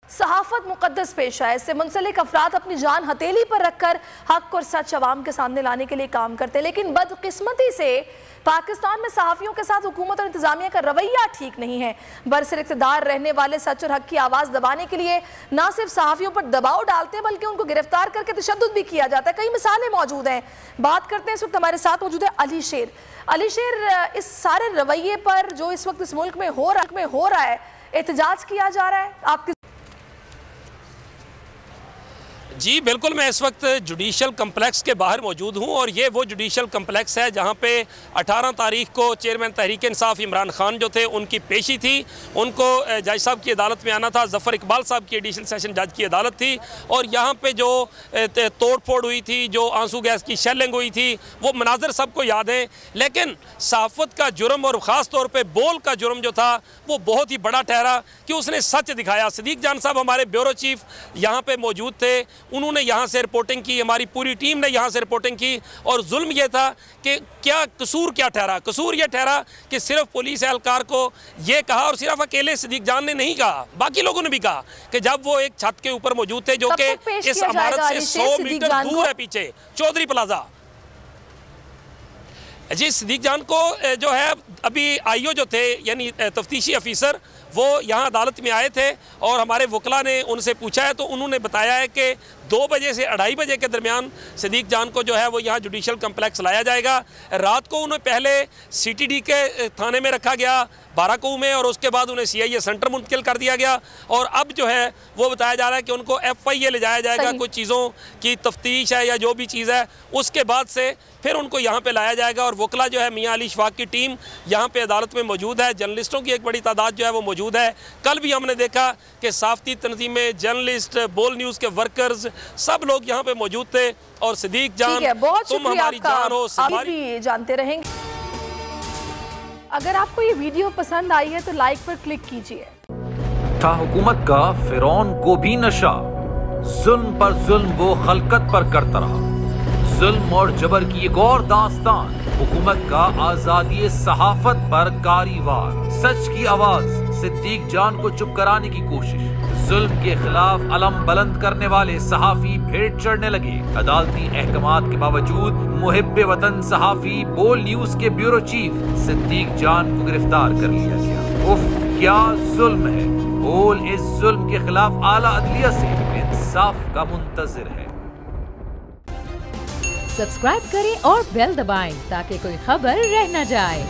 सहाफत मुकद्दस पेशा है। इससे मुंसलिक अफराद अपनी जान हथेली पर रखकर हक और सच अवाम के सामने लाने के लिए काम करते हैं, लेकिन बदकिस्मती से पाकिस्तान में सहाफ़ियों के साथ हुकूमत और इंतजामिया का रवैया ठीक नहीं है। बरसर इक़्तिदार रहने वाले सच और हक की आवाज़ दबाने के लिए न सिर्फ सहाफ़ियों पर दबाव डालते हैं बल्कि उनको गिरफ्तार करके तशद्दुद भी किया जाता है। कई मिसालें मौजूद हैं। बात करते हैं, इस वक्त हमारे साथ मौजूद है अली शेर। अली शेर, इस सारे रवैये पर जो इस वक्त इस मुल्क में हो रहा है, एहतजाज किया जा रहा है, आपकी? जी बिल्कुल, मैं इस वक्त जुडिशल कम्प्लेक्स के बाहर मौजूद हूं और ये वो जुडिशल कम्प्लेक्स है जहां पे 18 तारीख को चेयरमैन तहरीक इंसाफ इमरान खान जो थे उनकी पेशी थी। उनको जज साहब की अदालत में आना था। ज़फ़र इकबाल साहब की एडिशनल सेशन जज की अदालत थी और यहाँ पे जो तोड़ फोड़ हुई थी, जो आंसू गैस की शेलिंग हुई थी, वो मनाजर सबको याद हैं। लेकिन सहाफ़त का जुर्म और ख़ास तौर पर बोल का जुर्म जो था वो बहुत ही बड़ा ठहरा कि उसने सच दिखाया। सदीक जान साहब हमारे ब्यूरो चीफ यहाँ पर मौजूद थे, उन्होंने यहाँ से रिपोर्टिंग की, हमारी पूरी टीम ने यहाँ से रिपोर्टिंग की और जुल्म ये था कि क्या कसूर क्या ठहरा। कसूर ये ठहरा कि सिर्फ पुलिस एहलकार को ये कहा, और सिर्फ अकेले सदीक जान ने नहीं कहा, बाकी लोगों ने भी कहा कि जब वो एक छत के ऊपर मौजूद थे जो कि इस इमारत से 100 मीटर दूर है, पीछे चौधरी प्लाजा। जी, सदीक जान को जो है अभी आईओ जो थे यानी तफ्तीशी अफीसर वो यहाँ अदालत में आए थे और हमारे वकला ने उनसे पूछा है तो उन्होंने बताया है कि 2 बजे से 2:30 बजे के दरमियान सदीक जान को जो है वो यहाँ जुडिशल कम्प्लेक्स लाया जाएगा। रात को उन्हें पहले CTD के थाने में रखा गया बाराकू में और उसके बाद उन्हें CIA सेंटर मुंतकिल कर दिया गया और अब जो है वो बताया जा रहा है कि उनको FIA ले जाया जाएगा। कुछ चीज़ों की तफ्तीश है या जो भी चीज़ है उसके बाद से फिर उनको यहाँ पे लाया जाएगा। और वकला जो है मियाँ अली शफाक की टीम यहाँ पे अदालत में मौजूद है। जर्नलिस्टों की एक बड़ी तादाद जो है वो मौजूद है। कल भी हमने देखा कि साफ़ती तंजीमें, जर्नलिस्ट, बोल न्यूज़ के वर्कर्स सब लोग यहाँ पे मौजूद थे। और सदीक जान, तुम हमारी जान हो, भी जानते रहेंगे। अगर आपको ये वीडियो पसंद आई है तो लाइक पर क्लिक कीजिए। था हुकूमत का फिरौन को भी नशा, जुल्म पर जुल्म वो खलकत पर करता रहा। जुल्म और जबर की एक और दास्तान, हुकूमत का आजादी सहाफत पर कारीवार। सच की आवाज सिद्दीक जान को चुप कराने की कोशिश, जुल्म के खिलाफ अलम बुलंद करने वाले सहाफी भेंट चढ़ने लगे। अदालती अहकामात के बावजूद मुहिब्बे वतन सहाफी बोल न्यूज के ब्यूरो चीफ सिद्दीक जान को गिरफ्तार कर लिया गया। उफ, क्या जुल्म है। बोल इस जुल्म के खिलाफ आला अदलिया से इंसाफ का मुंतजिर है। सब्सक्राइब करें और बेल दबाएं ताकि कोई खबर रह न जाए।